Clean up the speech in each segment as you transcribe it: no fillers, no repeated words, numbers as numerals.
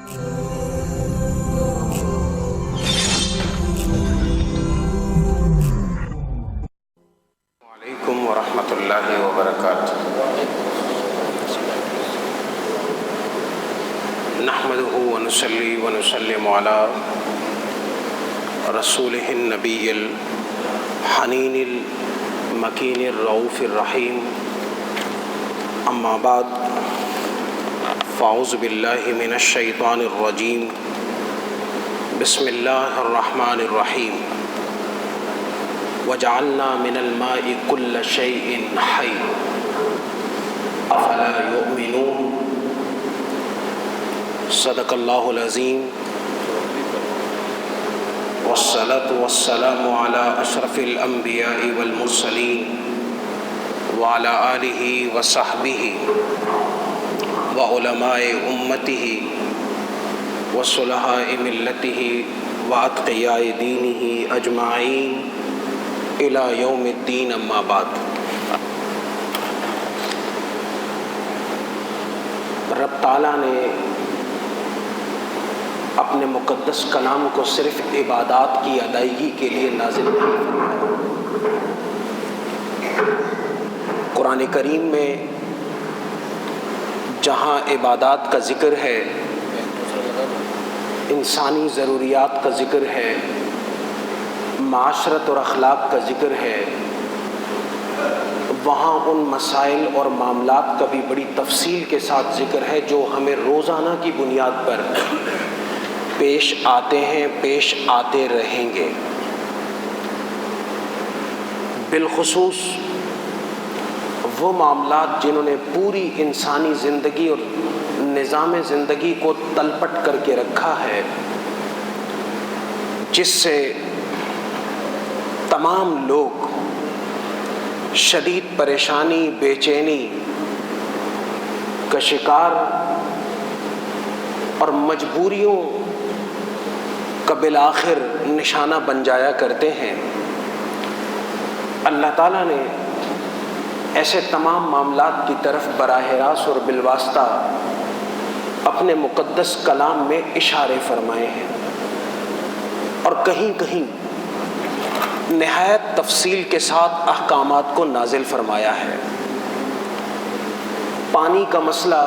علیکم ورحمۃ اللہ وبرکاتہ۔ نحمدہ ونصلی ونسلم علی رسولہ النبی الحنین المکین الرؤوف الرحیم، اما بعد فاعوذ باللہ من الشیطان الرجیم، بسم اللہ الرحمن الرحیم۔ وَجَعَلْنَا مِنَ الْمَاءِ كُلَّ شَيْءٍ حَيٍّ أَفَلَا يُؤْمِنُونَ۔ صدق اللہ العظیم، والصلاة والسلام على أشرف الأنبیاء والمرسلین وعلى آلہ وصحبہ وعلماء امتہ وصلحاء ملتہ واتقیاء دینہ اجمعین الی یوم الدین، اما بعد۔ رب تعالیٰ نے اپنے مقدس کلام کو صرف عبادات کی ادائیگی کے لیے نازل نہیں فرمایا۔ قرآن کریم میں جہاں عبادات کا ذکر ہے، انسانی ضروریات کا ذکر ہے، معاشرت اور اخلاق کا ذکر ہے، وہاں ان مسائل اور معاملات کا بھی بڑی تفصیل کے ساتھ ذکر ہے جو ہمیں روزانہ کی بنیاد پر پیش آتے ہیں، پیش آتے رہیں گے۔ بالخصوص وہ معاملات جنہوں نے پوری انسانی زندگی اور نظام زندگی کو تلپٹ کر کے رکھا ہے، جس سے تمام لوگ شدید پریشانی، بے چینی کا شکار اور مجبوریوں کا بالآخر نشانہ بن جایا کرتے ہیں۔ اللہ تعالیٰ نے ایسے تمام معاملات کی طرف براہ راست اور بالواسطہ اپنے مقدس کلام میں اشارے فرمائے ہیں، اور کہیں کہیں نہایت تفصیل کے ساتھ احکامات کو نازل فرمایا ہے۔ پانی کا مسئلہ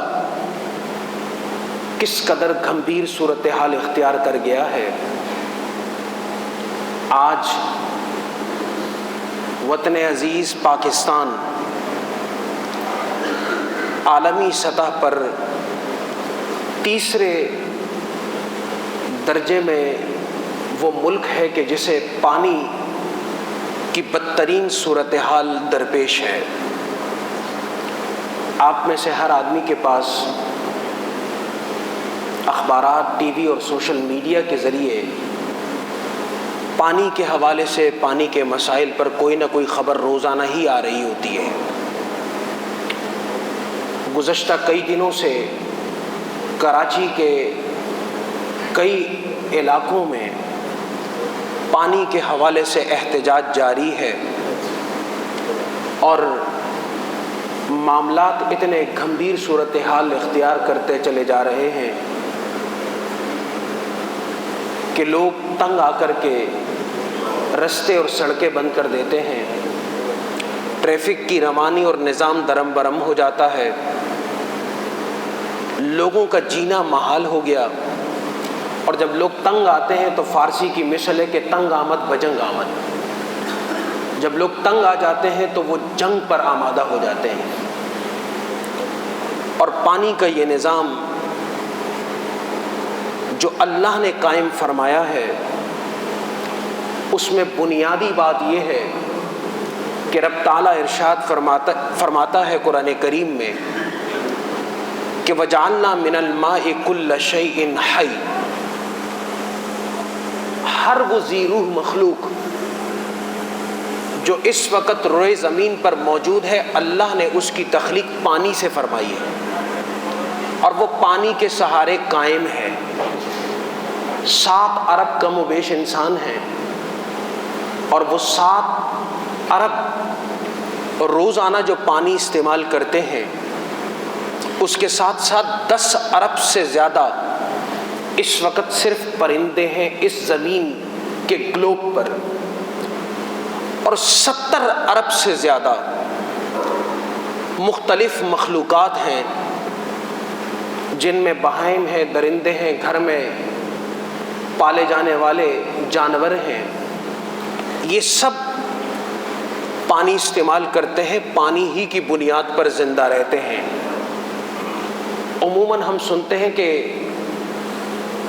کس قدر گھمبیر صورتحال اختیار کر گیا ہے۔ آج وطن عزیز پاکستان عالمی سطح پر تیسرے درجے میں وہ ملک ہے کہ جسے پانی کی بدترین صورتحال درپیش ہے۔ آپ میں سے ہر آدمی کے پاس اخبارات، ٹی وی اور سوشل میڈیا کے ذریعے پانی کے حوالے سے، پانی کے مسائل پر کوئی نہ کوئی خبر روزانہ ہی آ رہی ہوتی ہے۔ گزشتہ کئی دنوں سے کراچی کے کئی علاقوں میں پانی کے حوالے سے احتجاج جاری ہے، اور معاملات اتنے گھمبیر صورتحال اختیار کرتے چلے جا رہے ہیں کہ لوگ تنگ آ کر کے رستے اور سڑکیں بند کر دیتے ہیں، ٹریفک کی روانی اور نظام درم برم ہو جاتا ہے، لوگوں کا جینا محال ہو گیا۔ اور جب لوگ تنگ آتے ہیں تو فارسی کی مثل ہے کہ تنگ آمد بجنگ آمد۔ جب لوگ تنگ آ جاتے ہیں تو وہ جنگ پر آمادہ ہو جاتے ہیں، اور پانی کا یہ نظام جو اللہ نے قائم فرمایا ہے، اس میں بنیادی بات یہ ہے کہ رب تعالیٰ ارشاد فرماتا ہے قرآن کریم میں کہ وَجَعَلْنَا مِنَ الْمَاءِ كُلَّ شَيْءٍ حَيٍّ۔ ہر وہ ذی روح مخلوق جو اس وقت روئے زمین پر موجود ہے، اللہ نے اس کی تخلیق پانی سے فرمائی ہے، اور وہ پانی کے سہارے قائم ہے۔ 7 ارب کم و بیش انسان ہیں، اور وہ 7 ارب روزانہ جو پانی استعمال کرتے ہیں، اس کے ساتھ ساتھ 10 ارب سے زیادہ اس وقت صرف پرندے ہیں اس زمین کے گلوب پر، اور 70 ارب سے زیادہ مختلف مخلوقات ہیں، جن میں بہائم ہیں، درندے ہیں، گھر میں پالے جانے والے جانور ہیں۔ یہ سب پانی استعمال کرتے ہیں، پانی ہی کی بنیاد پر زندہ رہتے ہیں۔ عموماً ہم سنتے ہیں کہ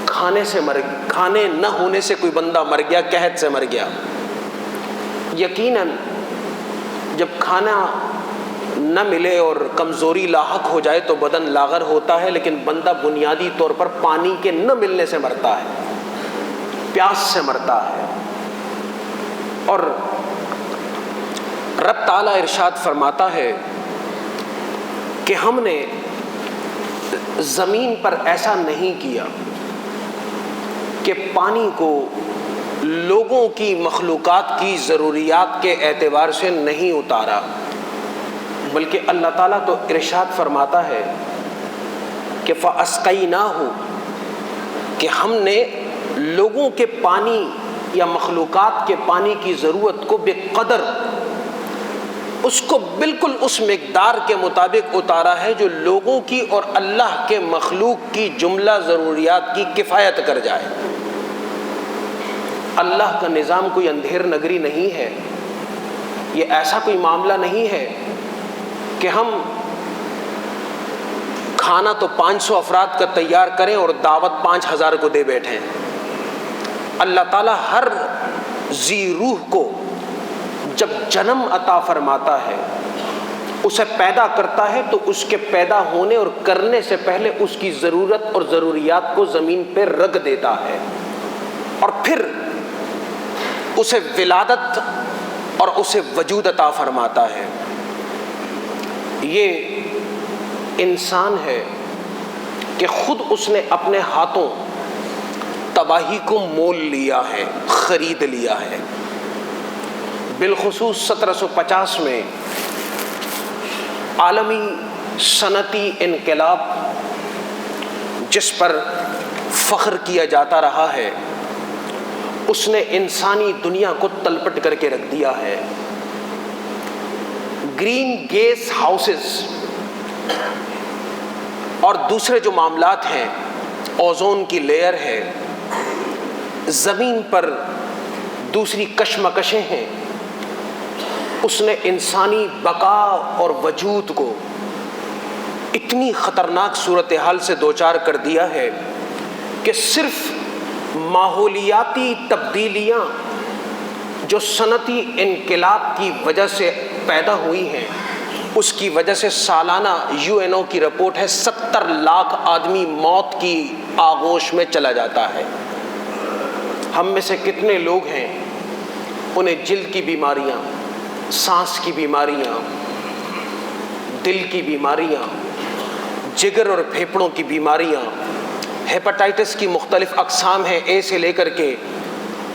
کھانے نہ ہونے سے کوئی بندہ مر گیا، قحط سے مر گیا۔ یقیناً جب کھانا نہ ملے اور کمزوری لاحق ہو جائے تو بدن لاغر ہوتا ہے، لیکن بندہ بنیادی طور پر پانی کے نہ ملنے سے مرتا ہے، پیاس سے مرتا ہے۔ اور رب تعالیٰ ارشاد فرماتا ہے کہ ہم نے زمین پر ایسا نہیں کیا کہ پانی کو لوگوں کی مخلوقات کی ضروریات کے اعتبار سے نہیں اتارا، بلکہ اللہ تعالیٰ تو ارشاد فرماتا ہے کہ فَأَسْقَيْنَاهُ، کہ ہم نے لوگوں کے پانی یا مخلوقات کے پانی کی ضرورت کو بے قدر، اس کو بالکل اس مقدار کے مطابق اتارا ہے جو لوگوں کی اور اللہ کے مخلوق کی جملہ ضروریات کی کفایت کر جائے۔ اللہ کا نظام کوئی اندھیر نگری نہیں ہے، یہ ایسا کوئی معاملہ نہیں ہے کہ ہم کھانا تو 500 افراد کا تیار کریں اور دعوت 5000 کو دے بیٹھیں۔ اللہ تعالیٰ ہر ذی روح کو جب جنم عطا فرماتا ہے، اسے پیدا کرتا ہے، تو اس کے پیدا ہونے اور کرنے سے پہلے اس کی ضرورت اور ضروریات کو زمین پہ رکھ دیتا ہے، اور پھر اسے ولادت اور اسے وجود عطا فرماتا ہے۔ یہ انسان ہے کہ خود اس نے اپنے ہاتھوں تباہی کو مول لیا ہے، خرید لیا ہے۔ بالخصوص 1750 میں عالمی صنعتی انقلاب جس پر فخر کیا جاتا رہا ہے، اس نے انسانی دنیا کو تلپٹ کر کے رکھ دیا ہے۔ گرین گیس ہاؤسز اور دوسرے جو معاملات ہیں، اوزون کی لیئر ہے، زمین پر دوسری کشمکشیں ہیں، اس نے انسانی بقا اور وجود کو اتنی خطرناک صورتحال سے دوچار کر دیا ہے کہ صرف ماحولیاتی تبدیلیاں جو صنعتی انقلاب کی وجہ سے پیدا ہوئی ہیں، اس کی وجہ سے سالانہ UNO کی رپورٹ ہے 70 لاکھ آدمی موت کی آغوش میں چلا جاتا ہے۔ ہم میں سے کتنے لوگ ہیں انہیں جلد کی بیماریاں، سانس کی بیماریاں، دل کی بیماریاں، جگر اور پھیپھڑوں کی بیماریاں، ہیپاٹائٹس کی مختلف اقسام ہیں، اے سے لے کر کے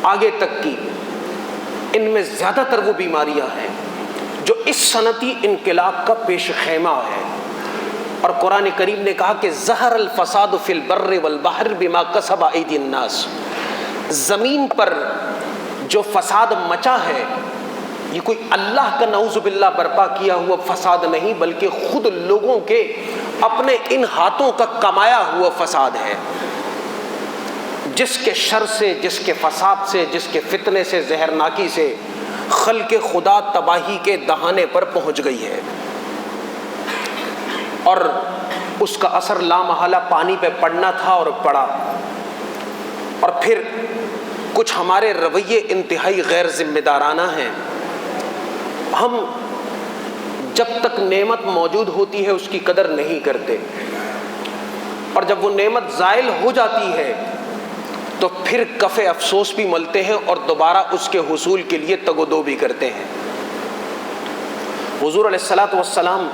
آگے تک کی، ان میں زیادہ تر وہ بیماریاں ہیں جو اس صنعتی انقلاب کا پیش خیمہ ہے۔ اور قرآن کریم نے کہا کہ ظہر الفساد فی البر والبحر بما کسب ایدی الناس، زمین پر جو فساد مچا ہے یہ کوئی اللہ کا نعوذ باللہ برپا کیا ہوا فساد نہیں، بلکہ خود لوگوں کے اپنے ان ہاتھوں کا کمایا ہوا فساد ہے، جس کے شر سے، جس کے فساد سے، جس کے فتنے سے، زہرناکی سے خلق خدا تباہی کے دہانے پر پہنچ گئی ہے، اور اس کا اثر لامحالہ پانی پہ پڑنا تھا اور پڑا۔ اور پھر کچھ ہمارے رویے انتہائی غیر ذمہ دارانہ ہیں۔ ہم جب تک نعمت موجود ہوتی ہے اس کی قدر نہیں کرتے، اور جب وہ نعمت زائل ہو جاتی ہے تو پھر کف افسوس بھی ملتے ہیں اور دوبارہ اس کے حصول کے لیے تگ و دو بھی کرتے ہیں۔ حضور علیہ الصلوۃ والسلام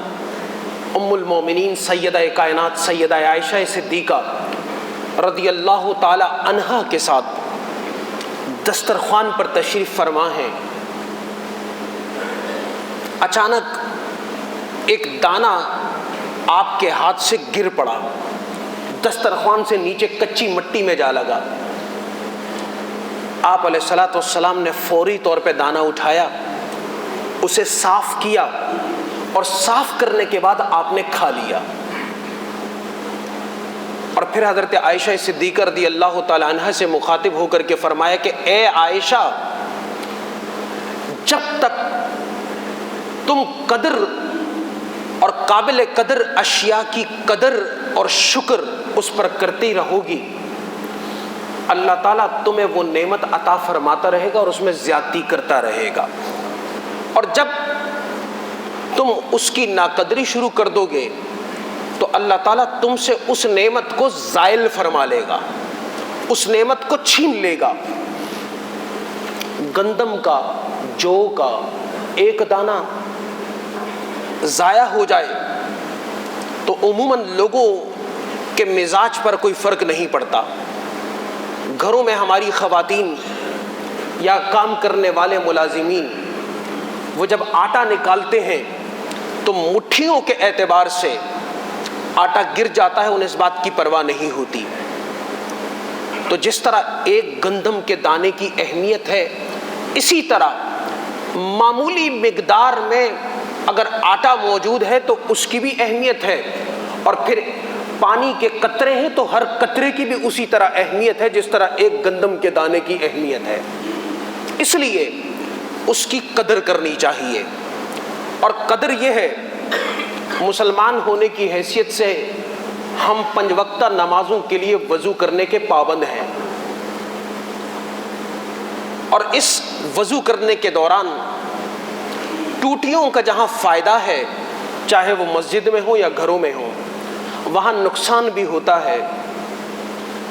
ام المومنین سیدہ کائنات سیدہ عائشہ صدیقہ رضی اللہ تعالی عنہا کے ساتھ دسترخوان پر تشریف فرما ہیں۔ اچانک ایک دانہ آپ کے ہاتھ سے گر پڑا، دسترخوان سے نیچے کچی مٹی میں جا لگا۔ آپ علیہ الصلوۃ والسلام نے فوری طور پہ دانہ اٹھایا، اسے صاف کیا، اور صاف کرنے کے بعد آپ نے کھا لیا۔ اور پھر حضرت عائشہ صدیقہ رضی اللہ تعالی عنہ سے مخاطب ہو کر کے فرمایا کہ اے عائشہ، جب تک تم قدر اور قابل قدر اشیاء کی قدر اور شکر اس پر کرتی رہو گی، اللہ تعالیٰ تمہیں وہ نعمت عطا فرماتا رہے گا اور اس میں زیادتی کرتا رہے گا۔ اور جب تم اس کی ناقدری شروع کر دو گے تو اللہ تعالیٰ تم سے اس نعمت کو زائل فرما لے گا، اس نعمت کو چھین لے گا۔ گندم کا، جو کا ایک دانہ ضائع ہو جائے تو عموماً لوگوں کے مزاج پر کوئی فرق نہیں پڑتا۔ گھروں میں ہماری خواتین یا کام کرنے والے ملازمین وہ جب آٹا نکالتے ہیں تو مٹھیوں کے اعتبار سے آٹا گر جاتا ہے، انہیں اس بات کی پرواہ نہیں ہوتی۔ تو جس طرح ایک گندم کے دانے کی اہمیت ہے، اسی طرح معمولی مقدار میں اگر آٹا موجود ہے تو اس کی بھی اہمیت ہے، اور پھر پانی کے قطرے ہیں تو ہر قطرے کی بھی اسی طرح اہمیت ہے جس طرح ایک گندم کے دانے کی اہمیت ہے۔ اس لیے اس کی قدر کرنی چاہیے۔ اور قدر یہ ہے، مسلمان ہونے کی حیثیت سے ہم 5 وقتہ نمازوں کے لیے وضو کرنے کے پابند ہیں، اور اس وضو کرنے کے دوران ٹوٹیوں کا جہاں فائدہ ہے، چاہے وہ مسجد میں ہو یا گھروں میں ہو، وہاں نقصان بھی ہوتا ہے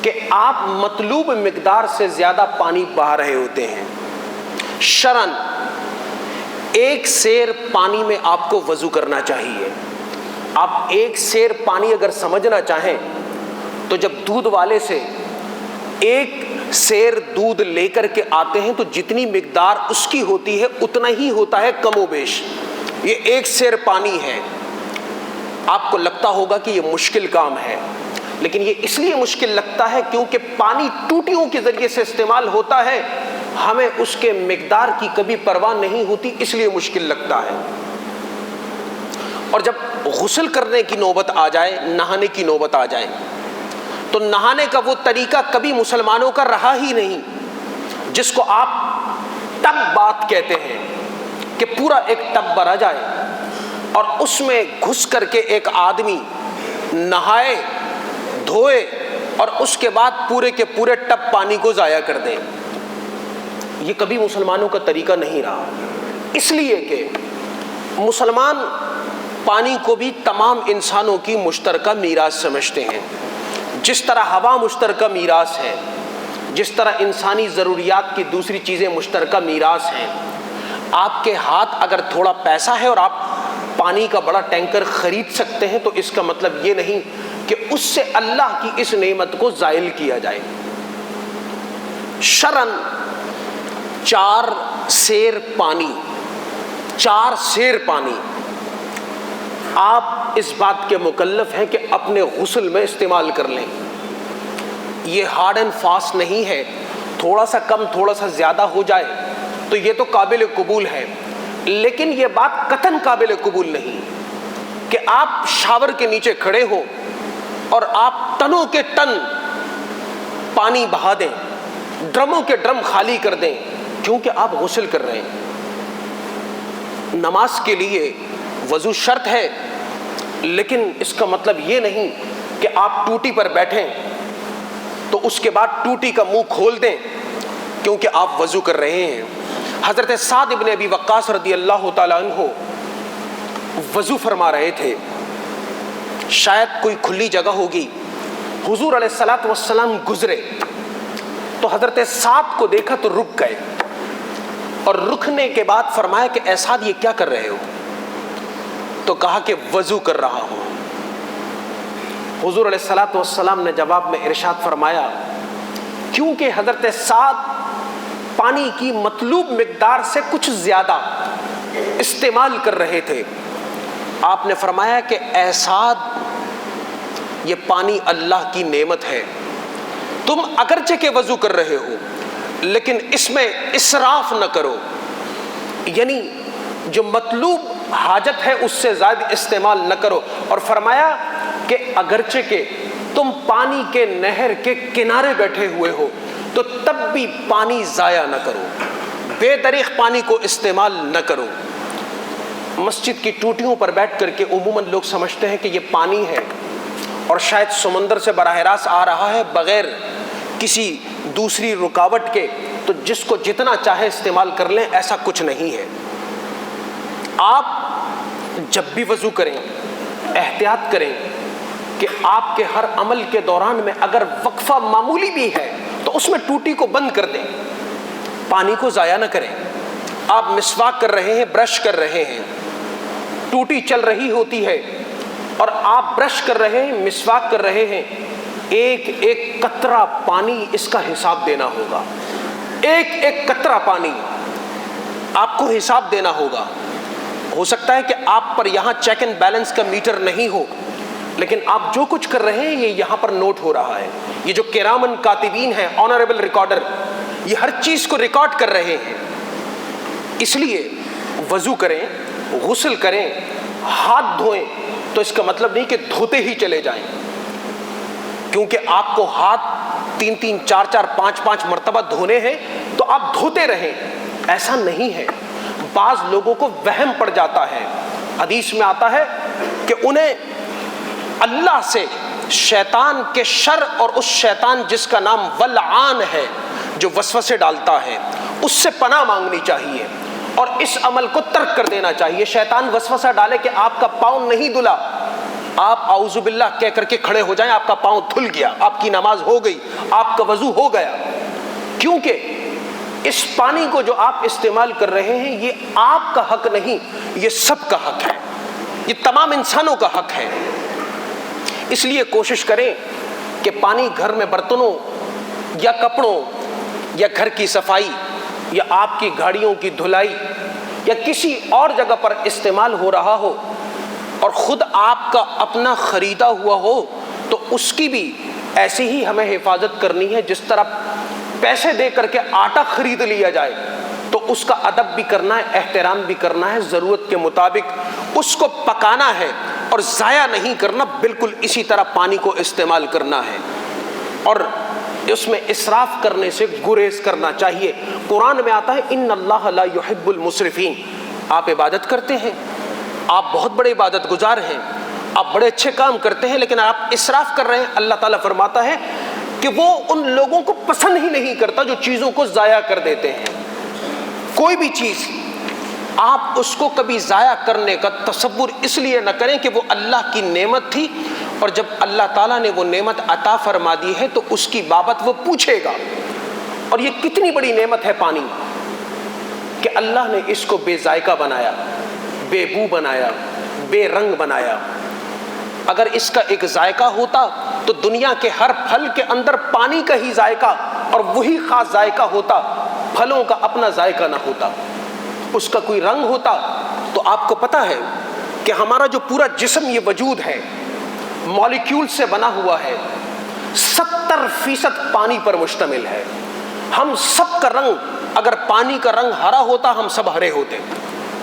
کہ آپ مطلوب مقدار سے زیادہ پانی بہا رہے ہوتے ہیں۔ شرعاً 1 سیر پانی میں آپ کو وضو کرنا چاہیے۔ آپ 1 سیر پانی اگر سمجھنا چاہیں تو جب دودھ والے سے 1 سیر دودھ لے کر کے آتے ہیں تو جتنی مقدار اس کی ہوتی ہے اتنا ہی ہوتا ہے کم و بیش۔ یہ 1 سیر پانی ہے۔ آپ کو لگتا ہوگا کہ یہ مشکل کام ہے، لیکن یہ اس لیے مشکل لگتا ہے کیونکہ پانی ٹوٹیوں کے ذریعے سے استعمال ہوتا ہے، ہمیں اس کے مقدار کی کبھی پرواہ نہیں ہوتی، اس لیے مشکل لگتا ہے۔ اور جب غسل کرنے کی نوبت آ جائے، نہانے کی نوبت آ جائے، تو نہانے کا وہ طریقہ کبھی مسلمانوں کا رہا ہی نہیں جس کو آپ ٹب بات کہتے ہیں، کہ پورا ایک ٹب بھرا جائے اور اس میں گھس کر کے ایک آدمی نہائے، دھوئے، اور اس کے بعد پورے کے پورے ٹب پانی کو ضائع کر دیں۔ یہ کبھی مسلمانوں کا طریقہ نہیں رہا، اس لیے کہ مسلمان پانی کو بھی تمام انسانوں کی مشترکہ میراث سمجھتے ہیں۔ جس طرح ہوا مشترکہ میراث ہے، جس طرح انسانی ضروریات کی دوسری چیزیں مشترکہ میراث ہیں، آپ کے ہاتھ اگر تھوڑا پیسہ ہے اور آپ پانی کا بڑا ٹینکر خرید سکتے ہیں تو اس کا مطلب یہ نہیں کہ اس سے اللہ کی اس نعمت کو زائل کیا جائے۔ شرعاً 4 سیر پانی، 4 سیر پانی آپ اس بات کے مکلف ہیں کہ اپنے غسل میں استعمال کر لیں۔ یہ ہارڈ اینڈ فاسٹ نہیں ہے، تھوڑا سا کم تھوڑا سا زیادہ ہو جائے تو یہ تو قابل قبول ہے، لیکن یہ بات قطعاً قابل قبول نہیں کہ آپ شاور کے نیچے کھڑے ہو اور آپ ٹنوں کے ٹن پانی بہا دیں، ڈرموں کے ڈرم خالی کر دیں، کیونکہ آپ غسل کر رہے ہیں۔ نماز کے لیے وضو شرط ہے، لیکن اس کا مطلب یہ نہیں کہ آپ ٹوٹی پر بیٹھیں تو اس کے بعد ٹوٹی کا منہ کھول دیں کیونکہ آپ وضو کر رہے ہیں۔ حضرت سعد ابن ابی وقاص رضی اللہ تعالیٰ عنہ وضو فرما رہے تھے، شاید کوئی کھلی جگہ ہوگی، حضور علیہ الصلوۃ والسلام گزرے تو حضرت سعد کو دیکھا تو رک گئے، اور رکنے کے بعد فرمایا کہ اے سعد یہ کیا کر رہے ہو؟ تو کہا کہ وضو کر رہا ہوں۔ حضور علیہ الصلوۃ والسلام نے جواب میں ارشاد فرمایا، کیونکہ حضرت سعد پانی کی مطلوب مقدار سے کچھ زیادہ استعمال کر رہے تھے، آپ نے فرمایا کہ اے سعد یہ پانی اللہ کی نعمت ہے. تم اگرچہ کہ وضو کر رہے ہو لیکن اس میں اسراف نہ کرو، یعنی جو مطلوب حاجت ہے اس سے زائد استعمال نہ کرو. اور فرمایا کہ اگرچہ کہ تم پانی کے نہر کے کنارے بیٹھے ہوئے ہو تو تب بھی پانی ضائع نہ کرو، بے دریغ پانی کو استعمال نہ کرو. مسجد کی ٹوٹیوں پر بیٹھ کر کے عموماً لوگ سمجھتے ہیں کہ یہ پانی ہے اور شاید سمندر سے براہ راست آ رہا ہے بغیر کسی دوسری رکاوٹ کے، تو جس کو جتنا چاہے استعمال کر لیں. ایسا کچھ نہیں ہے. آپ جب بھی وضو کریں احتیاط کریں کہ آپ کے ہر عمل کے دوران میں اگر وقفہ معمولی بھی ہے تو اس میں ٹوٹی کو بند کر دیں، پانی کو ضائع نہ کریں. آپ مسواک کر رہے ہیں، برش کر رہے ہیں، ٹوٹی چل رہی ہوتی ہے اور آپ برش کر رہے ہیں، مسواک کر رہے ہیں، ایک ایک قطرہ پانی اس کا حساب دینا ہوگا. ایک ایک قطرہ پانی آپ کو حساب دینا ہوگا. ہو سکتا ہے کہ آپ پر یہاں چیک اینڈ بیلنس کا میٹر نہیں ہو، لیکن آپ جو کچھ کر رہے ہیں یہ یہاں پر نوٹ ہو رہا ہے. یہ جو کرامن کاتبین ہیں، آنریبل ریکارڈر، یہ ہر چیز کو ریکارڈ کر رہے ہیں. اس لیے وضو کریں، غسل کریں، ہاتھ دھوئیں تو اس کا مطلب نہیں کہ دھوتے ہی چلے جائیں، کیونکہ آپ کو ہاتھ 3 4 5 مرتبہ دھونے ہیں تو آپ دھوتے رہیں. ایسا نہیں ہے. بعض لوگوں کو وہم پڑ جاتا ہے. حدیث میں آتا ہے کہ انہیں اللہ سے شیطان کے شر اور اس شیطان جس کا نام ولعان ہے، جو وسوسے ڈالتا ہے، اس سے پناہ مانگنی چاہیے اور اس عمل کو ترک کر دینا چاہیے. شیطان وسوسہ ڈالے کہ آپ کا پاؤں نہیں دھلا، آپ اعوذ باللہ کہہ کر کے کھڑے ہو جائیں، آپ کا پاؤں دھل گیا، آپ کی نماز ہو گئی، آپ کا وضو ہو گیا. کیونکہ اس پانی کو جو آپ استعمال کر رہے ہیں یہ آپ کا حق نہیں، یہ سب کا حق ہے، یہ تمام انسانوں کا حق ہے. اس لیے کوشش کریں کہ پانی گھر میں برتنوں یا کپڑوں یا گھر کی صفائی یا آپ کی گاڑیوں کی دھلائی یا کسی اور جگہ پر استعمال ہو رہا ہو اور خود آپ کا اپنا خریدا ہوا ہو تو اس کی بھی ایسی ہی ہمیں حفاظت کرنی ہے. جس طرح پیسے دے کر کے آٹا خرید لیا جائے تو اس کا ادب بھی کرنا ہے، احترام بھی کرنا ہے، ضرورت کے مطابق اس کو پکانا ہے اور ضائع نہیں کرنا. بالکل اسی طرح پانی کو استعمال کرنا ہے اور اس میں اسراف کرنے سے گریز کرنا چاہیے. قرآن میں آتا ہے ان اللہ لا یحب المسرفین. آپ عبادت کرتے ہیں، آپ بہت بڑے عبادت گزار ہیں، آپ بڑے اچھے کام کرتے ہیں، لیکن آپ اسراف کر رہے ہیں. اللہ تعالیٰ فرماتا ہے کہ وہ ان لوگوں کو پسند ہی نہیں کرتا جو چیزوں کو ضائع کر دیتے ہیں. کوئی بھی چیز آپ اس کو کبھی ضائع کرنے کا تصور اس لیے نہ کریں کہ وہ اللہ کی نعمت تھی اور جب اللہ تعالیٰ نے وہ نعمت عطا فرما دی ہے تو اس کی بابت وہ پوچھے گا. اور یہ کتنی بڑی نعمت ہے پانی کہ اللہ نے اس کو بے ذائقہ بنایا، بے بو بنایا، بے رنگ بنایا. اگر اس کا ایک ذائقہ ہوتا تو دنیا کے ہر پھل کے اندر پانی کا ہی ذائقہ اور وہی خاص ذائقہ ہوتا، پھلوں کا اپنا ذائقہ نہ ہوتا. اس کا کوئی رنگ ہوتا تو آپ کو پتا ہے کہ ہمارا جو پورا جسم یہ وجود ہے مالیکیول سے بنا ہوا ہے، 70% پانی پر مشتمل ہے. ہم سب کا رنگ، اگر پانی کا رنگ ہرا ہوتا ہم سب ہرے ہوتے،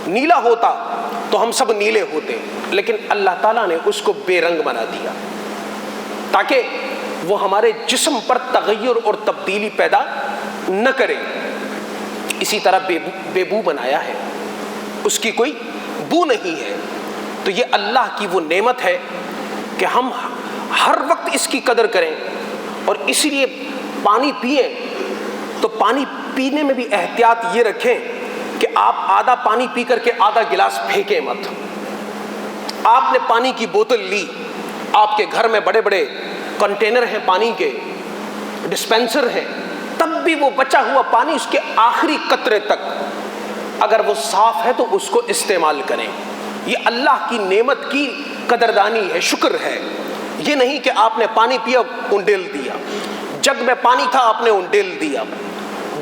نیلا ہوتا تو ہم سب نیلے ہوتے، لیکن اللہ تعالیٰ نے اس کو بے رنگ بنا دیا تاکہ وہ ہمارے جسم پر تغیر اور تبدیلی پیدا نہ کرے. اسی طرح بے بو بنایا ہے، اس کی کوئی بو نہیں ہے. تو یہ اللہ کی وہ نعمت ہے کہ ہم ہر وقت اس کی قدر کریں. اور اسی لیے پانی پئیں تو پانی پینے میں بھی احتیاط یہ رکھیں کہ آپ آدھا پانی پی کر کے آدھا گلاس پھینکیں مت. آپ نے پانی کی بوتل لی، آپ کے گھر میں بڑے بڑے کنٹینر ہیں پانی کے، ڈسپینسر ہیں، تب بھی وہ بچا ہوا پانی اس کے آخری قطرے تک اگر وہ صاف ہے تو اس کو استعمال کریں. یہ اللہ کی نعمت کی قدردانی ہے، شکر ہے. یہ نہیں کہ آپ نے پانی پیا انڈیل دیا، جگ میں پانی تھا آپ نے انڈیل دیا.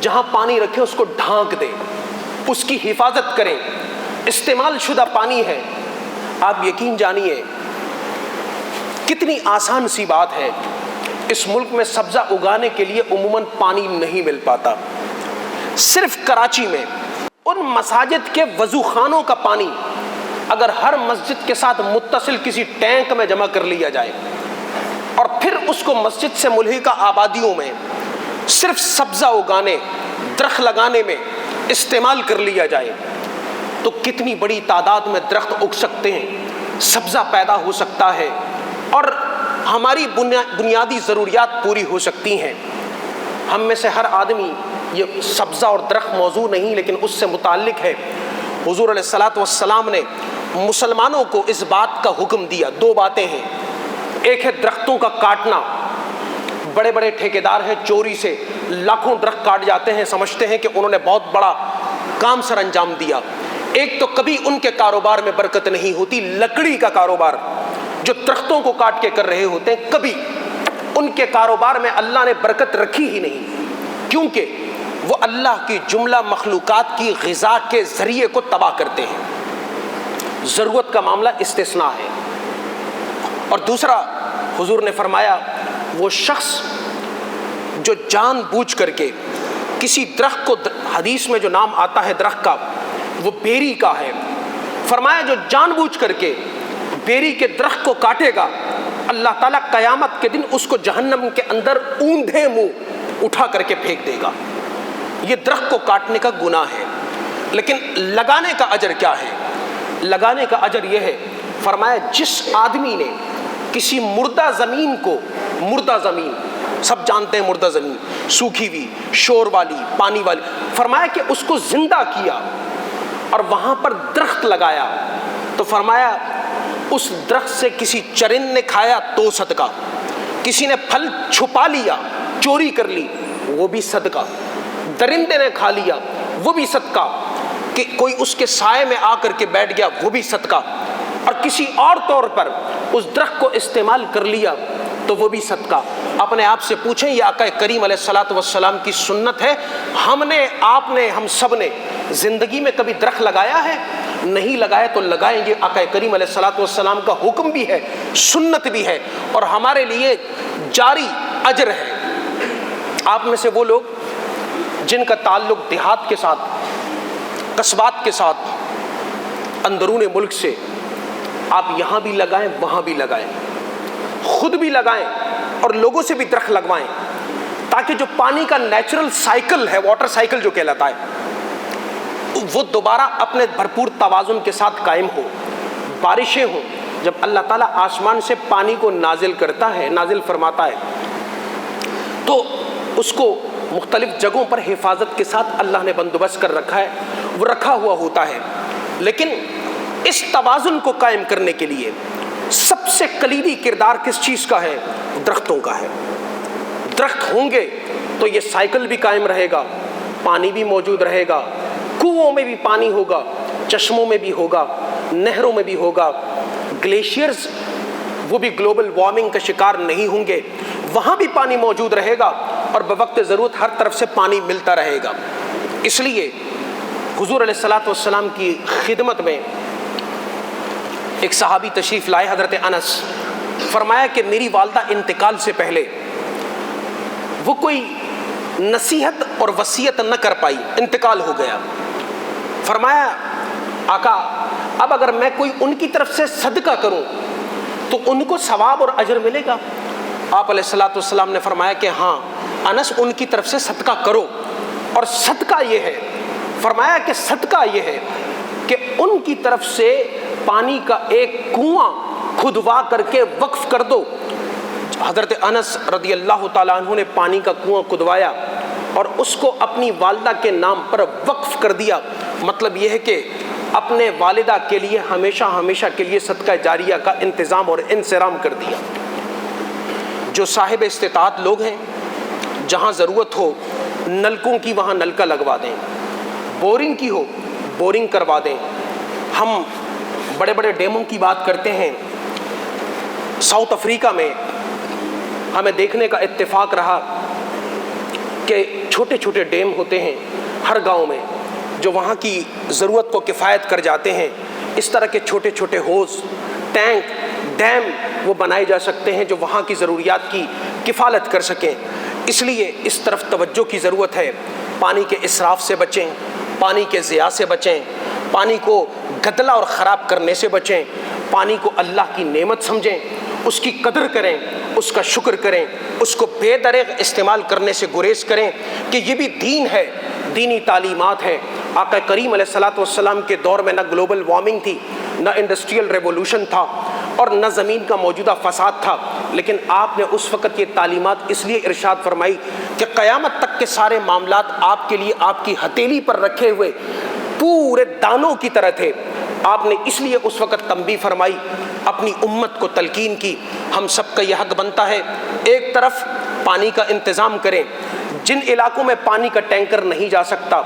جہاں پانی رکھے اس کو ڈھانک دیں، اس کی حفاظت کریں. استعمال شدہ پانی ہے. آپ یقین جانیے کتنی آسان سی بات ہے، اس ملک میں سبزہ اگانے کے لیے عموماً پانی نہیں مل پاتا۔ صرف کراچی میں ان مساجد کے وضو خانوں کا پانی اگر ہر مسجد کے ساتھ متصل کسی ٹینک میں جمع کر لیا جائے اور پھر اس کو مسجد سے ملحقہ آبادیوں میں صرف سبزہ اگانے، درخت لگانے میں استعمال کر لیا جائے تو کتنی بڑی تعداد میں درخت اگ سکتے ہیں، سبزہ پیدا ہو سکتا ہے اور ہماری بنیادی ضروریات پوری ہو سکتی ہیں۔ ہم میں سے ہر آدمی، یہ سبزہ اور درخت موضوع نہیں لیکن اس سے متعلق ہے، حضور علیہ الصلوۃ والسلام نے مسلمانوں کو اس بات کا حکم دیا۔ دو باتیں ہیں، ایک ہے درختوں کا کاٹنا، بڑے بڑے ٹھیکیدار ہیں چوری سے لاکھوں درخت کاٹ جاتے ہیں، سمجھتے ہیں کہ انہوں نے بہت بڑا کام سر انجام دیا۔ ایک تو کبھی ان کے کاروبار میں برکت نہیں ہوتی، لکڑی کا کاروبار جو درختوں کو کاٹ کے کر رہے ہوتے ہیں، کبھی ان کے کاروبار میں اللہ نے برکت رکھی ہی نہیں، کیونکہ وہ اللہ کی جملہ مخلوقات کی غذا کے ذریعے کو تباہ کرتے ہیں۔ ضرورت کا معاملہ استثناء ہے۔ اور دوسرا، حضور نے فرمایا وہ شخص جو جان بوجھ کر کے کسی درخت کو، حدیث میں جو نام آتا ہے درخت کا وہ بیری کا ہے، فرمایا جو جان بوجھ کر کے بیری کے درخت کو کاٹے گا، اللہ تعالیٰ قیامت کے دن اس کو جہنم کے اندر اوندھے منہ اٹھا کر کے پھینک دے گا۔ یہ درخت کو کاٹنے کا گناہ ہے، لیکن لگانے کا اجر کیا ہے؟ لگانے کا اجر یہ ہے، فرمایا جس آدمی نے کسی مردہ زمین کو، مردہ زمین سب جانتے ہیں مردہ زمین، سوکھی ہوئی، شور والی، پانی والی، فرمایا کہ اس کو زندہ کیا اور وہاں پر درخت لگایا، تو فرمایا اس درخت سے کسی چرند نے کھایا تو صدقہ، کسی نے پھل چھپا لیا، چوری کر لی، وہ بھی صدقہ، درندے نے کھا لیا وہ بھی صدقہ، کہ کوئی اس کے سائے میں آ کر کے بیٹھ گیا وہ بھی صدقہ، اور کسی اور طور پر اس درخت کو استعمال کر لیا تو وہ بھی صدقہ۔ اپنے آپ سے پوچھیں، یہ آقا کریم علیہ الصلوۃ والسلام کی سنت ہے؟ ہم نے، آپ نے، ہم سب نے زندگی میں کبھی درخت لگایا ہے؟ نہیں لگایا تو لگائیں گے۔ آقا کریم علیہ الصلوۃ والسلام کا حکم بھی ہے، سنت بھی ہے، اور ہمارے لیے جاری اجر ہے۔ آپ میں سے وہ لوگ جن کا تعلق دیہات کے ساتھ، قصبات کے ساتھ، اندرون ملک سے، آپ یہاں بھی لگائیں وہاں بھی لگائیں، خود بھی لگائیں اور لوگوں سے بھی درخت لگوائیں، تاکہ جو پانی کا نیچرل سائیکل ہے، واٹر سائیکل جو کہلاتا ہے، وہ دوبارہ اپنے بھرپور توازن کے ساتھ قائم ہو۔ بارشیں ہوں، جب اللہ تعالیٰ آسمان سے پانی کو نازل کرتا ہے، نازل فرماتا ہے، تو اس کو مختلف جگہوں پر حفاظت کے ساتھ اللہ نے بندوبست کر رکھا ہے، وہ رکھا ہوا ہوتا ہے، لیکن اس توازن کو قائم کرنے کے لیے سب سے کلیدی کردار کس چیز کا ہے؟ درختوں کا ہے۔ درخت ہوں گے تو یہ سائیکل بھی قائم رہے گا، پانی بھی موجود رہے گا، کنووں میں بھی پانی ہوگا، چشموں میں بھی ہوگا، نہروں میں بھی ہوگا، گلیشیئرز وہ بھی گلوبل وارمنگ کا شکار نہیں ہوں گے، وہاں بھی پانی موجود رہے گا اور بوقت ضرورت ہر طرف سے پانی ملتا رہے گا۔ اس لیے حضور علیہ الصلوۃ والسلام کی خدمت میں ایک صحابی تشریف لائے، حضرت انس، فرمایا کہ میری والدہ انتقال سے پہلے وہ کوئی نصیحت اور وصیت نہ کر پائی، انتقال ہو گیا۔ فرمایا آقا اب اگر میں کوئی ان کی طرف سے صدقہ کروں تو ان کو ثواب اور اجر ملے گا؟ آپ علیہ الصلوۃ والسلام نے فرمایا کہ ہاں انس، ان کی طرف سے صدقہ کرو، اور صدقہ یہ ہے، فرمایا کہ صدقہ یہ ہے کہ ان کی طرف سے پانی کا ایک کنواں کھدوا کر کے وقف کر دو۔ حضرت انس رضی اللہ تعالیٰ عنہ نے پانی کا کنواں کھدوایا اور اس کو اپنی والدہ کے نام پر وقف کر دیا۔ مطلب یہ ہے کہ اپنے والدہ کے لیے ہمیشہ ہمیشہ کے لیے صدقہ جاریہ کا انتظام اور انصرام کر دیا۔ جو صاحب استطاعت لوگ ہیں، جہاں ضرورت ہو نلکوں کی وہاں نلکا لگوا دیں، بورنگ کی ہو بورنگ کروا دیں۔ ہم بڑے بڑے ڈیموں کی بات کرتے ہیں، ساؤتھ افریقہ میں ہمیں دیکھنے کا اتفاق رہا کہ چھوٹے چھوٹے ڈیم ہوتے ہیں ہر گاؤں میں، جو وہاں کی ضرورت کو کفایت کر جاتے ہیں۔ اس طرح کے چھوٹے چھوٹے ہوز، ٹینک ڈیم وہ بنائے جا سکتے ہیں جو وہاں کی ضروریات کی کفالت کر سکیں۔ اس لیے اس طرف توجہ کی ضرورت ہے۔ پانی کے اسراف سے بچیں، پانی کے ضیاع سے بچیں، پانی کو گدلا اور خراب کرنے سے بچیں، پانی کو اللہ کی نعمت سمجھیں، اس کی قدر کریں، اس کا شکر کریں، اس کو بے دریغ استعمال کرنے سے گریز کریں کہ یہ بھی دین ہے، دینی تعلیمات ہے۔ آقا کریم علیہ الصلوۃ والسلام کے دور میں نہ گلوبل وارمنگ تھی، نہ انڈسٹریل ریولوشن تھا، اور نہ زمین کا موجودہ فساد تھا، لیکن آپ نے اس وقت یہ تعلیمات اس لیے ارشاد فرمائی کہ قیامت تک کے سارے معاملات آپ کے لیے آپ کی ہتھیلی پر رکھے ہوئے پورے دانوں کی طرح تھے۔ آپ نے اس لیے اس وقت تنبیہ فرمائی، اپنی امت کو تلقین کی۔ ہم سب کا یہ حق بنتا ہے، ایک طرف پانی کا انتظام کریں، جن علاقوں میں پانی کا ٹینکر نہیں جا سکتا،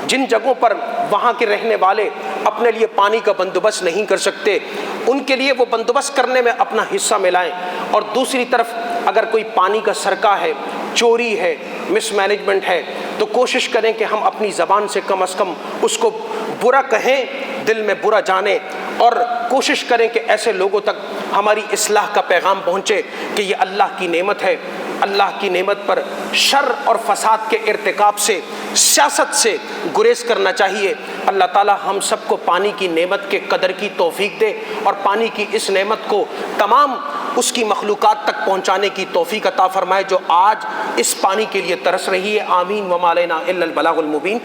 جن جگہوں پر وہاں کے رہنے والے اپنے لیے پانی کا بندوبست نہیں کر سکتے، ان کے لیے وہ بندوبست کرنے میں اپنا حصہ ملائیں۔ اور دوسری طرف اگر کوئی پانی کا سرقہ ہے، چوری ہے، مس مینجمنٹ ہے، تو کوشش کریں کہ ہم اپنی زبان سے کم از کم اس کو برا کہیں، دل میں برا جانیں، اور کوشش کریں کہ ایسے لوگوں تک ہماری اصلاح کا پیغام پہنچے کہ یہ اللہ کی نعمت ہے۔ اللہ کی نعمت پر شر اور فساد کے ارتکاب سے، سیاست سے گریز کرنا چاہیے۔ اللہ تعالی ہم سب کو پانی کی نعمت کے قدر کی توفیق دے، اور پانی کی اس نعمت کو تمام اس کی مخلوقات تک پہنچانے کی توفیق عطا فرمائے جو آج اس پانی کے لیے ترس رہی ہے۔ آمین وما علینا الا البلاغ المبین۔